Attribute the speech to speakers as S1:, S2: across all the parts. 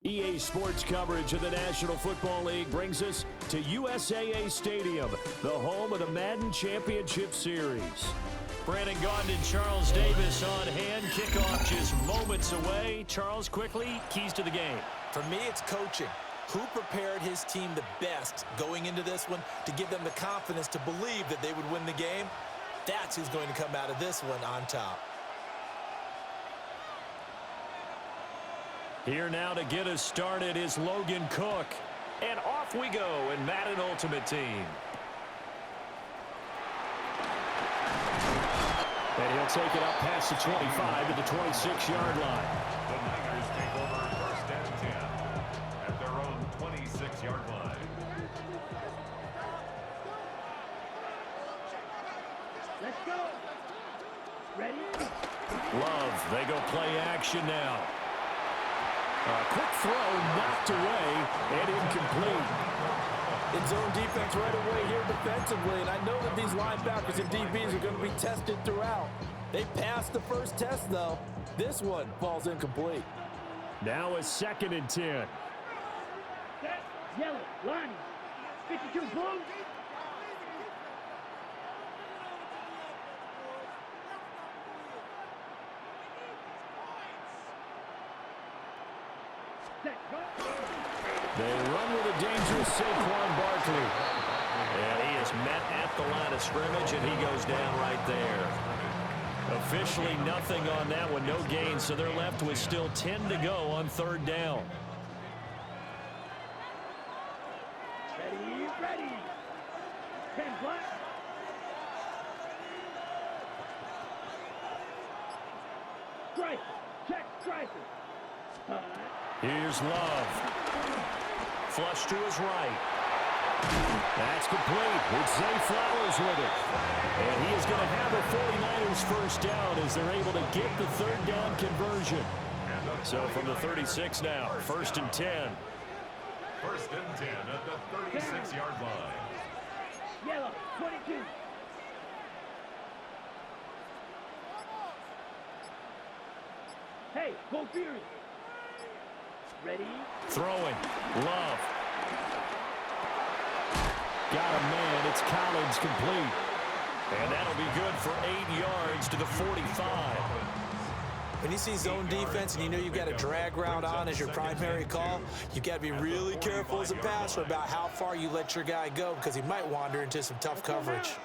S1: EA Sports coverage of the National Football League brings us to USAA Stadium, the home of the Madden Championship Series. Brandon Gaudin and Charles Davis on hand. Kickoff just moments away. Charles, quickly, keys to the game.
S2: For me, it's coaching. Who prepared his team the best going into this one to give them the confidence to believe that they would win the game? That's who's going to come out of this one on top.
S1: Here now to get us started is Logan Cook. And off we go in Madden Ultimate Team. And he'll take it up past the 25 to the 26-yard line.
S3: The Niners take over first and 10 at their own 26-yard line.
S4: Let's go. Ready?
S1: Love, they go play action now. A quick throw knocked away and incomplete.
S2: In zone defense right away here defensively, and I know that these linebackers and DBs are going to be tested throughout. They passed the first test, though. This one falls incomplete.
S1: Now a 2nd and 10.
S4: Set. Yellow. Line. 52 blue.
S1: They run with a dangerous Saquon Barkley. And he is met at the line of scrimmage, and he goes down right there. Officially nothing on that one, no gain, so they're left with still 10 to go on 3rd down.
S4: Ready, ready. 10 black. Striker. Check striker.
S1: Here's Love. Flush to his right. That's complete. It's Zay Flowers with it. And he is going to have a 49ers first down as they're able to get the 3rd down conversion. So from the 36 now, 1st and 10.
S3: 1st and 10 at the 36-yard line.
S4: Yellow. 22. Hey, go Fury. Ready?
S1: Throwing. Love. Got a man. It's Collins complete. And that'll be good for 8 yards to the 45.
S2: When you see zone defense and you know you've got a drag route on as your primary call, you've got to be really careful as a passer about how far you let your guy go because he might wander into some tough coverage.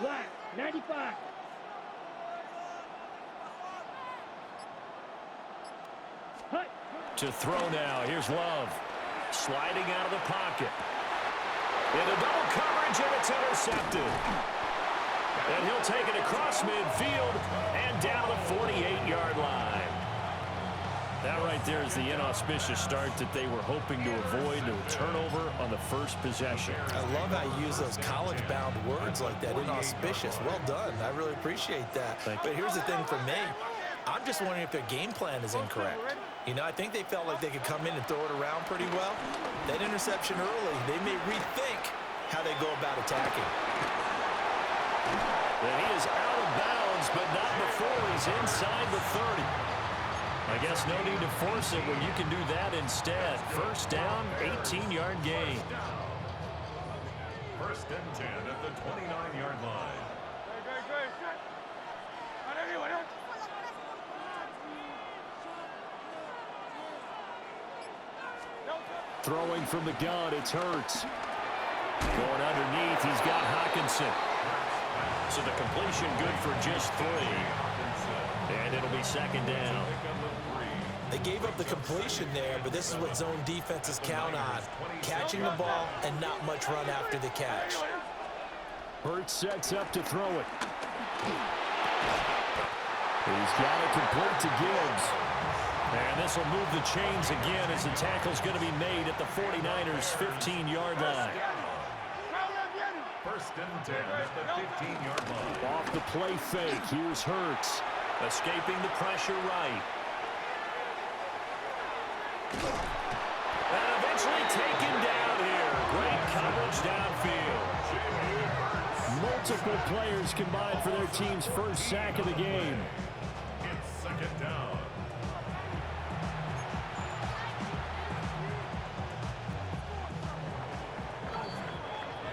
S4: Black. 95. Hut.
S1: To throw now. Here's Love. Sliding out of the pocket. Into double coverage, and it's intercepted. And he'll take it across midfield and down the 48-yard line. That right there is the inauspicious start that they were hoping to avoid. A turnover on the first possession.
S2: I love how you use those college-bound words like that, inauspicious. Well done. I really appreciate that. But here's the thing for me. I'm just wondering if their game plan is incorrect. You know, I think they felt like they could come in and throw it around pretty well. That interception early, they may rethink how they go about attacking.
S1: And he is out of bounds, but not before he's inside the 30. I guess no need to force it when you can do that instead. First down, 18-yard gain.
S3: 1st and 10 at the 29-yard line.
S1: Throwing from the gun, it's Hurts. Going underneath, he's got Hawkinson. So the completion good for just 3. And it'll be 2nd down.
S2: They gave up the completion there, but this is what zone defenses count on. Catching the ball and not much run after the catch.
S1: Hurts sets up to throw it. He's got it complete to Gibbs. And this will move the chains again as the tackle's going to be made at the 49ers' 15-yard line.
S3: 1st and 10 at the 15-yard line.
S1: Off the play fake, here's Hurts. Escaping the pressure right. And eventually taken down here. Great coverage downfield. Multiple players combined for their team's first sack of the game.
S3: It's 2nd down.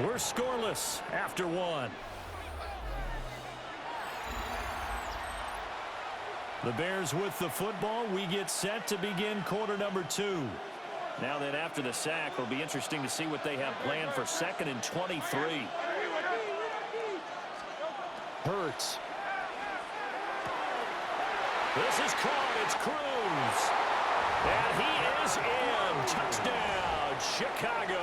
S1: We're scoreless after one. The Bears with the football. We get set to begin quarter number 2. Now then, after the sack, it'll be interesting to see what they have planned for 2nd and 23. Hurts. This is caught. It's Cruz. And he is in. Touchdown, Chicago.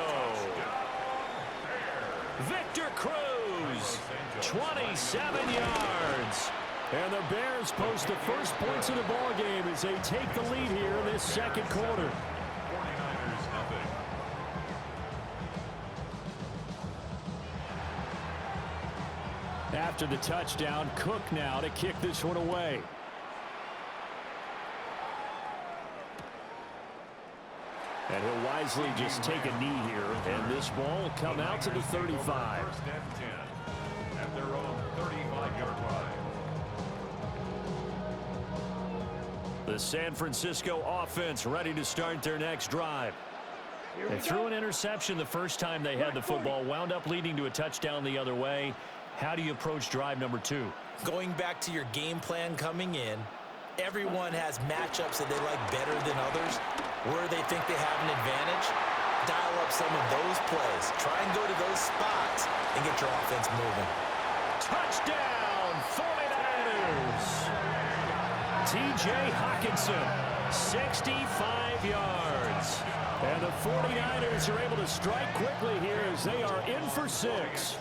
S1: Victor Cruz, 27 yards. And the Bears post the first points of the ball game as they take the lead here in this second quarter.
S3: 49ers nothing.
S1: After the touchdown, Cook now to kick this one away. And he'll wisely just take a knee here, and this ball will come out to the 35.
S3: First and 10 at their own 35-yard line.
S1: The San Francisco offense ready to start their next drive. They threw an interception the first time they had the football, wound up leading to a touchdown the other way. How do you approach drive number 2?
S2: Going back to your game plan coming in, everyone has matchups that they like better than others. Where they think they have an advantage, dial up some of those plays. Try and go to those spots and get your offense moving.
S1: Touchdown, 49ers! T.J. Hockenson, 65 yards. And the 49ers are able to strike quickly here as they are in for 6.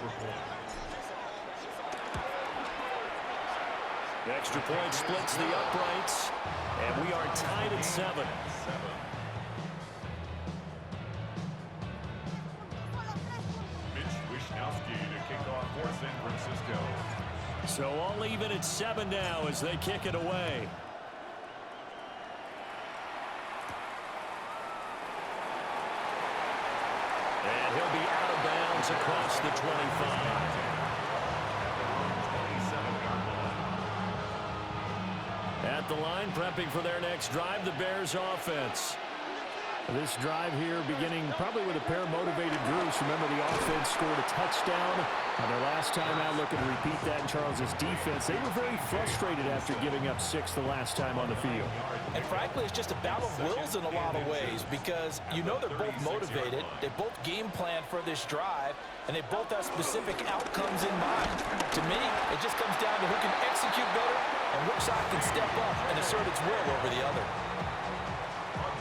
S1: The extra point splits the uprights, and we are tied at 7.
S3: San Francisco.
S1: So all even at 7 now as they kick it away. And he'll be out of bounds across the 25. At the line, prepping for their next drive, the Bears offense. This drive here beginning probably with a pair of motivated groups. Remember, the offense scored a touchdown on their last time out. Looking to repeat that in Charles's defense. They were very frustrated after giving up 6 the last time on the field.
S2: And frankly, it's just a battle of wills in a lot of ways because you know they're both motivated. They both game plan for this drive, and they both have specific outcomes in mind. To me, it just comes down to who can execute better and which side can step up and assert its will over the other.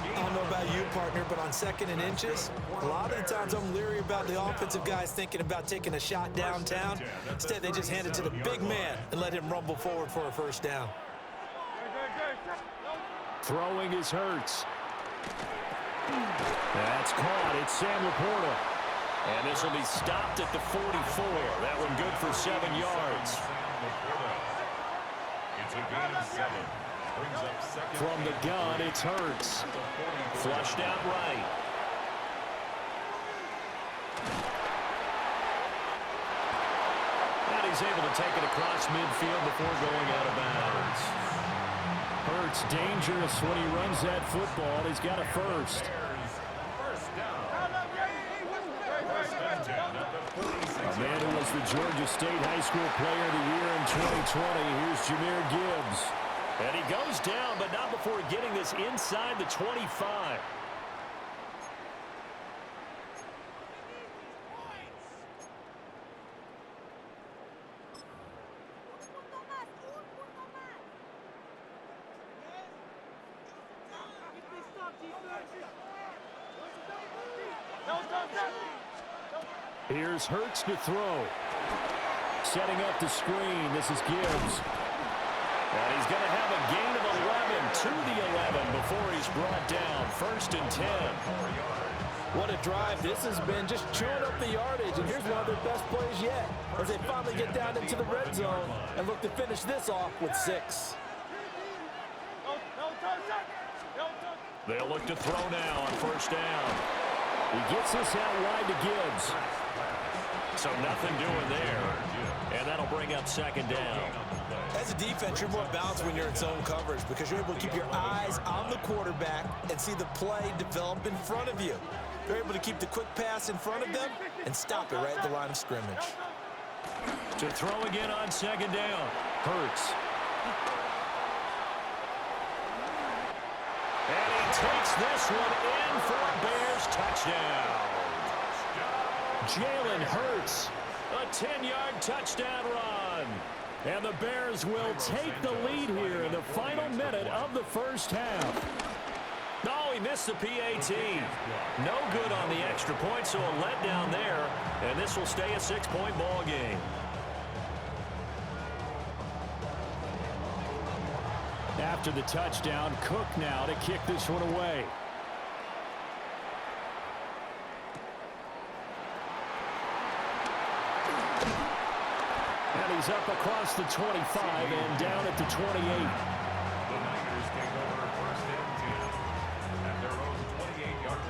S5: I don't know about you, partner, but on 2nd and inches, a lot of the times I'm leery about the offensive guys thinking about taking a shot downtown. Instead, they just hand it to the big man and let him rumble forward for a first down.
S1: Throwing is Hurts. That's caught. It's Sam Laporta. And this will be stopped at the 44. That one good for 7 yards.
S3: It's a gain of 7.
S1: From the gun, it's Hurts. Flushed out right. And he's able to take it across midfield before going out of bounds. Hurts dangerous when he runs that football. He's got a first. A man who was the Georgia State High School Player of the Year in 2020. Here's Jahmyr Gibbs. And he goes down, but not before getting this inside the 25. Here's Hurts to throw. Setting up the screen. This is Gibbs. And he's going to have a gain of 11 to the 11 before he's brought down. 1st and 10.
S2: What a drive this has been, just chewing up the yardage. And here's one of their best plays yet as they finally get down into the red zone and look to finish this off with 6.
S1: They'll look to throw now on 1st down. He gets this out wide to Gibbs. So nothing doing there. And that'll bring up 2nd down.
S5: As a defense, you're more balanced when you're in zone coverage because you're able to keep your eyes on the quarterback and see the play develop in front of you. They're able to keep the quick pass in front of them and stop it right at the line of scrimmage.
S1: To throw again on second down. Hurts. And he takes this one in for a Bears touchdown. Jalen Hurts, a 10-yard touchdown run. And the Bears will take the lead here in the final minute of the first half. No, he missed the PAT. No good on the extra point, so a letdown there. And this will stay a 6-point ball game. After the touchdown, Cook now to kick this one away. And he's up across the 25 and down at the 28.
S3: The Niners take over first and 10 at their own 28-yard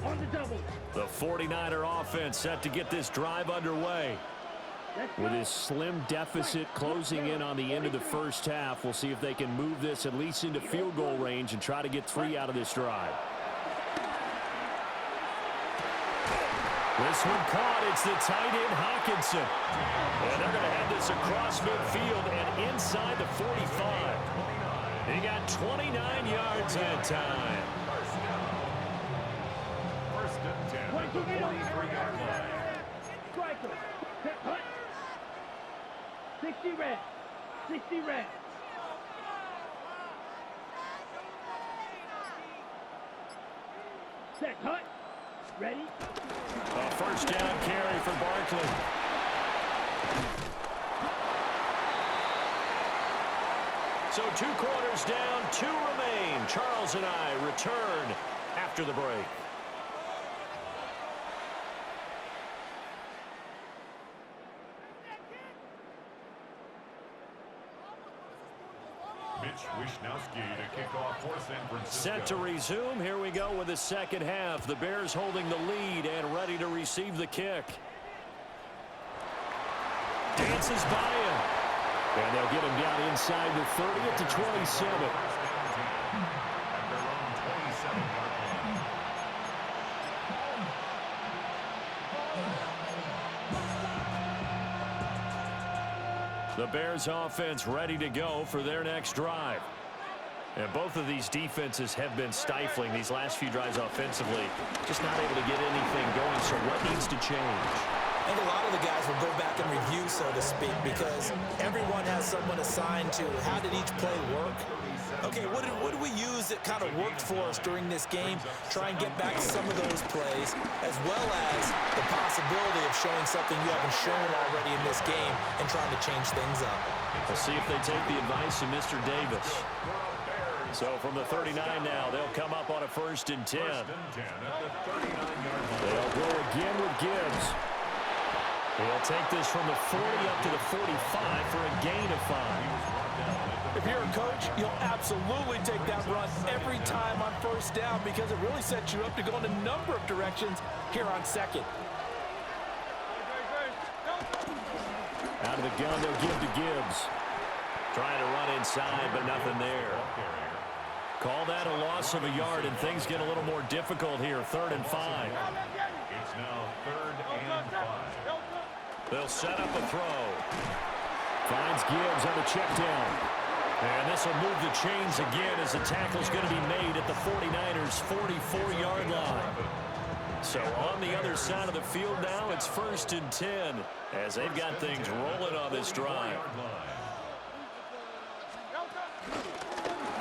S3: line.
S4: On the double.
S1: The 49er offense set to get this drive underway. With his slim deficit closing in on the end of the first half, we'll see if they can move this at least into field goal range and try to get 3 out of this drive. This one caught. It's the tight end, Hawkinson. And they're going to have this across midfield and inside the 45. He got 29 yards that time.
S3: First and 10 at the 43-yard line.
S4: Striker. Hut. 60 red. 60 red. Set. Hut. Ready.
S1: A first down carry for Barkley. So 2 quarters down, 2 remain. Charles and I return after the break.
S3: Wishnowski to kick off for San Francisco.
S1: Set to resume. Here we go with the second half. The Bears holding the lead and ready to receive the kick. Dances by him. And they'll get him down inside the 30 at the 27.
S3: At their own 27-yard line.
S1: The Bears offense ready to go for their next drive. And both of these defenses have been stifling these last few drives offensively. Just not able to get anything going, so what needs to change?
S5: I think a lot of the guys will go back and review, so to speak, because everyone has someone assigned to how did each play work. Okay, what did we use that kind of worked for us during this game? Try and get back to some of those plays, as well as the possibility of showing something you haven't shown already in this game and trying to change things up.
S1: We'll see if they take the advice of Mr. Davis. So from the 39 now, they'll come up on a first and 10.
S3: First and 10 at the 39-yard line.
S1: They'll go again with Gibbs. He'll take this from the 40 up to the 45 for a gain of 5.
S5: If you're a coach, you'll absolutely take that run every time on first down because it really sets you up to go in a number of directions here on second.
S1: Out of the gun, they'll give to Gibbs. Trying to run inside, but nothing there. Call that a loss of a yard, and things get a little more difficult here. 3rd and 5.
S3: It's now 3rd and 5.
S1: They'll set up a throw. Finds Gibbs on the check down. And this will move the chains again as the tackle's going to be made at the 49ers' 44-yard line. So on the other side of the field now, it's 1st and 10 as they've got things rolling on this drive.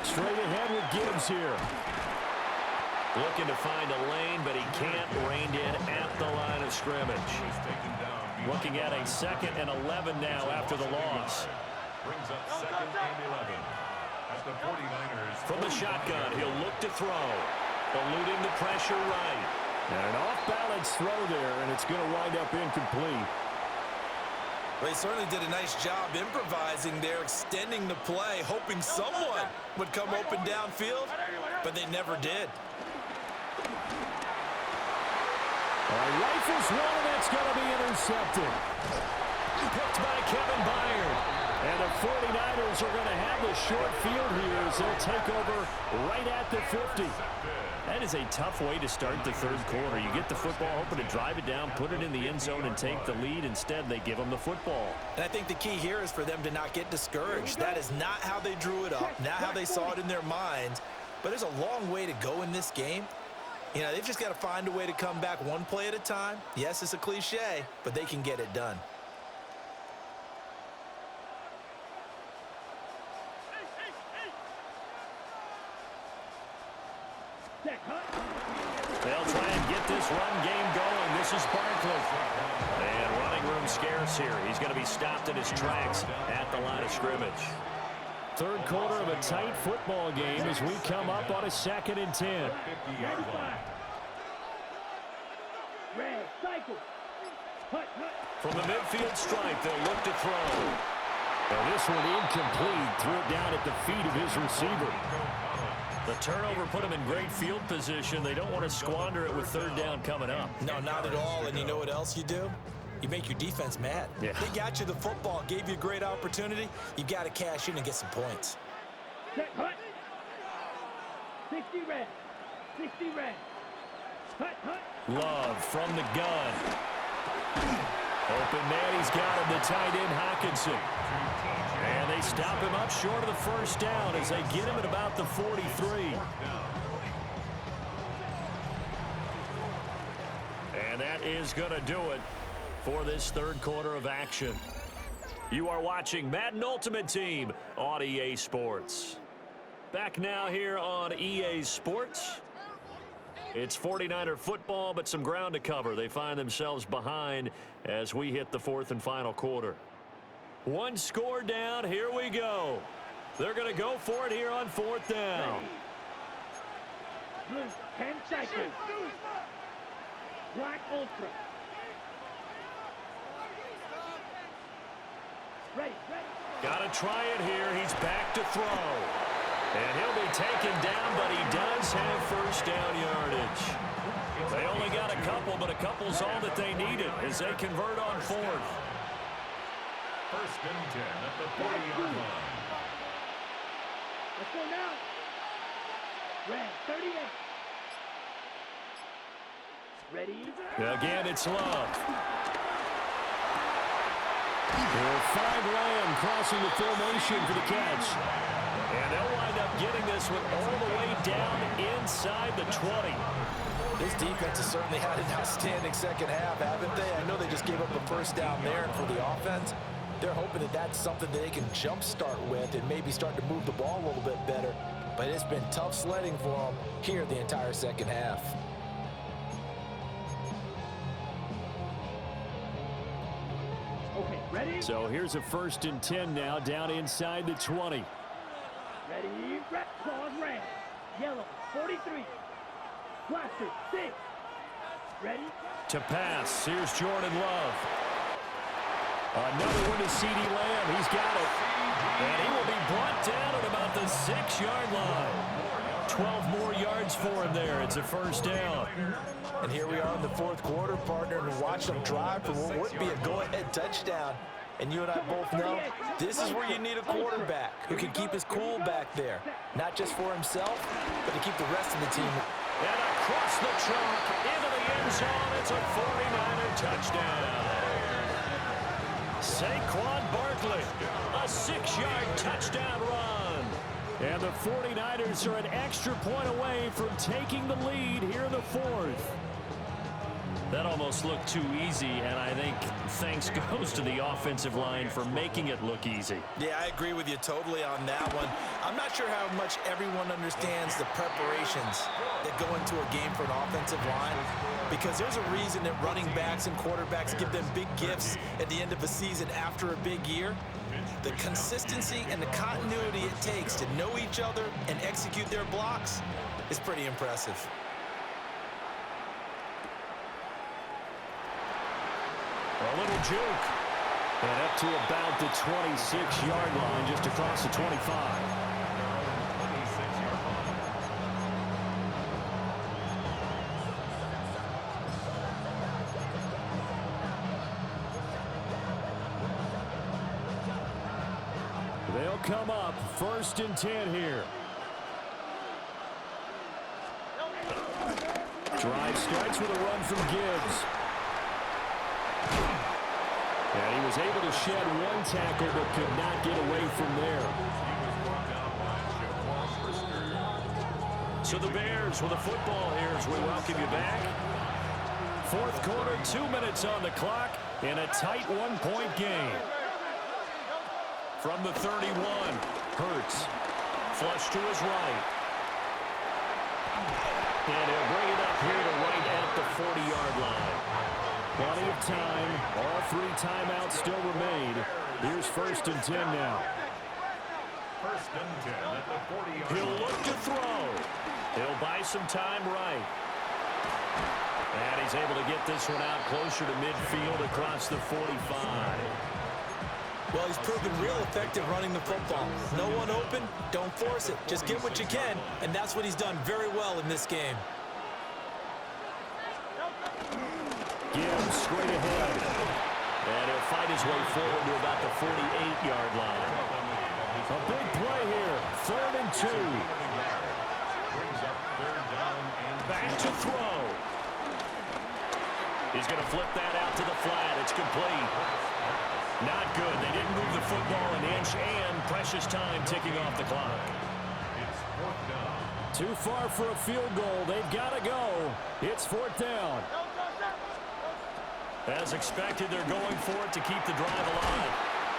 S1: Straight ahead with Gibbs here. Looking to find a lane, but he can't. Reined in at the line of scrimmage. Looking at a 2nd and 11 now after the loss.
S3: Brings up 2nd and 11 at the 49ers.
S1: From the shotgun, he'll look to throw. Eluding the pressure right. And an off-balance throw there, and it's going to wind up incomplete.
S5: They certainly did a nice job improvising there, extending the play, hoping someone would come open downfield, but they never did.
S1: Rifles one, and that's going to be intercepted. Picked by Kevin Byard. And the 49ers are going to have the short field here as they'll take over right at the 50. That is a tough way to start the third quarter. You get the football, hoping to drive it down, put it in the end zone, and take the lead. Instead, they give them the football.
S2: And I think the key here is for them to not get discouraged. That is not how they drew it up, not how they saw it in their minds. But there's a long way to go in this game. You know, they've just got to find a way to come back one play at a time. Yes, it's a cliche, but they can get it done.
S1: They'll try and get this run game going. This is Barkley. And running room scarce here. He's going to be stopped in his tracks at the line of scrimmage. Third quarter of a tight football game as we come up on a 2nd and 10. From the midfield stripe, they'll look to throw. And this one incomplete. Threw it down at the feet of his receiver. The turnover put them in great field position. They don't want to squander it with third down coming up.
S2: No, not at all. And you know what else you do? You make your defense mad.
S1: Yeah.
S2: They got you the football, gave you a great opportunity. You've got to cash in and get some points.
S4: 60 red. 60 red.
S1: Love from the gun. Open man, he's got him, the tight end Hockenson. And they stop him up short of the first down as they get him at about the 43. And that is going to do it for this third quarter of action. You are watching Madden Ultimate Team on EA Sports. Back now here on EA Sports. It's 49er football, but some ground to cover. They find themselves behind as we hit the 4th and final quarter. One score down. Here we go. They're going to go for it here on 4th down.
S4: Blue, 10 seconds. Black Ultra. Ready.
S1: Got to try it here. He's back to throw. And he'll be taken down, but he does have first down yardage. They only got a couple, but a couple's all that they needed as they convert on 4th.
S3: 1st and 10 at the 40-yard line.
S4: Let's go now. Red, 38. Ready?
S1: Again, it's Love. Five Lamb crossing the formation for the catch. And they'll wind up getting this one all the way down inside the 20.
S2: This defense has certainly had an outstanding second half, haven't they? I know they just gave up a first down there, and for the offense, they're hoping that that's something that they can jumpstart with and maybe start to move the ball a little bit better. But it's been tough sledding for them here the entire second half.
S4: Okay, ready?
S1: So here's a 1st and 10 now, down inside the 20.
S4: Ready? Red. Claws red. Yellow, 43. Blaster, 6. Ready?
S1: To pass, here's Jordan Love. Another one to CeeDee Lamb. He's got it. And he will be brought down at about the 6-yard line. 12 more yards for him there. It's a first down.
S2: And here we are in the 4th quarter, partner, and watch them drive for what would be a go-ahead touchdown. And you and I both know this is where you need a quarterback who can keep his cool back there. Not just for himself, but to keep the rest of the team.
S1: And across the trunk, into the end zone, it's a 49er touchdown. Saquon Barkley, a 6-yard touchdown run. And the 49ers are an extra point away from taking the lead here in the 4th. That almost looked too easy, and I think thanks goes to the offensive line for making it look easy.
S2: Yeah, I agree with you totally on that one. I'm not sure how much everyone understands the preparations that go into a game for an offensive line, because there's a reason that running backs and quarterbacks give them big gifts at the end of a season after a big year. The consistency and the continuity it takes to know each other and execute their blocks is pretty impressive.
S1: A little juke. And up to about the 26-yard line, just across the 25. come up. 1st and 10 here. Drive starts with a run from Gibbs. And he was able to shed one tackle but could not get away from there. So the Bears with a football here as we welcome you back. 4th quarter, 2 minutes on the clock in a tight 1-point game. From the 31, Hurts. Flush to his right. And he'll bring it up here to right at the 40-yard line. Plenty of time. All 3 timeouts still remain. Here's 1st and 10 now.
S3: 1st and 10 at the 40-yard line.
S1: He'll look to throw. He'll buy some time right. And he's able to get this one out closer to midfield across the 45.
S5: Well, he's proven real effective running the football. No one open, don't force it. Just get what you can, and that's what he's done very well in this game.
S1: Gibbs straight ahead. And he'll fight his way forward to about the 48-yard line. A big play here. 3rd and 2.
S3: Brings up 3rd down and
S1: Back to throw. He's going to flip that out to the flat. It's complete. Not good. They didn't move the football an inch, and precious time ticking off the clock.
S3: it's 4th down.
S1: Too far for a field goal. They've got to go. It's 4th down. As expected, they're going for it to keep the drive alive.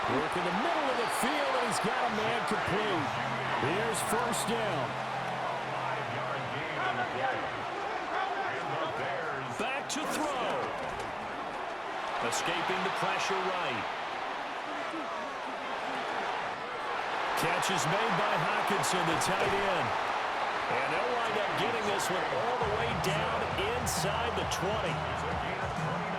S1: Work in the middle of the field, and he's got a man complete. Here's 1st down.
S3: 5-yard gain on the play. And the Bears
S1: Back to throw. Escaping the pressure right. Catch is made by Hockenson, the tight end. And they'll wind up getting this one all the way down inside the 20.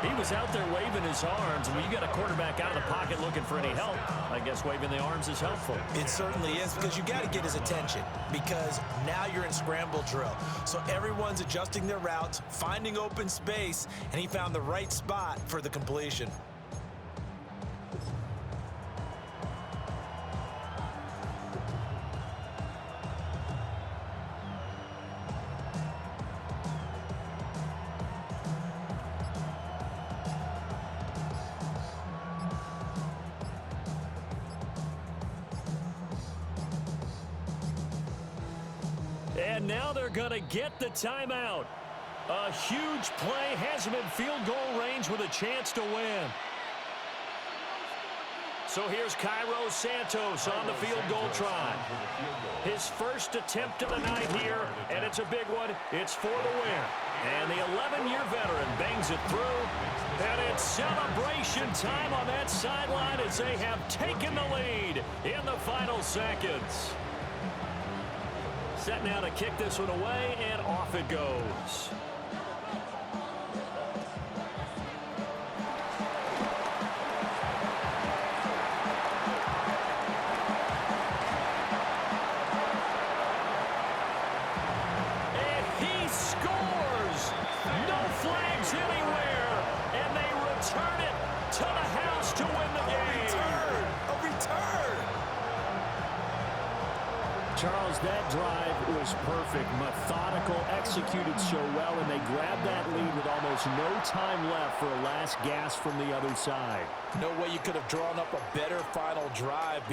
S1: He was out there waving his arms. When you got a quarterback out of the pocket looking for any help, I guess waving the arms is helpful.
S5: It certainly is, because you got to get his attention, because now you're in scramble drill. So everyone's adjusting their routes, finding open space, and he found the right spot for the completion.
S1: And now they're going to get the timeout. A huge play has him in field goal range with a chance to win. So here's Cairo Santos on the field goal try. His first attempt of the night here, and it's a big one. It's for the win. And the 11-year veteran bangs it through. And it's celebration time on that sideline as they have taken the lead in the final seconds. Set now to kick this one away, and off it goes. And he scores! No flags anywhere, and they return it to the house to win the game.
S5: A return!
S1: Charles, that drive was perfect, methodical, executed so well, and they grabbed that lead with almost no time left for a last gasp from the other side.
S5: No way you could have drawn up a better final drive.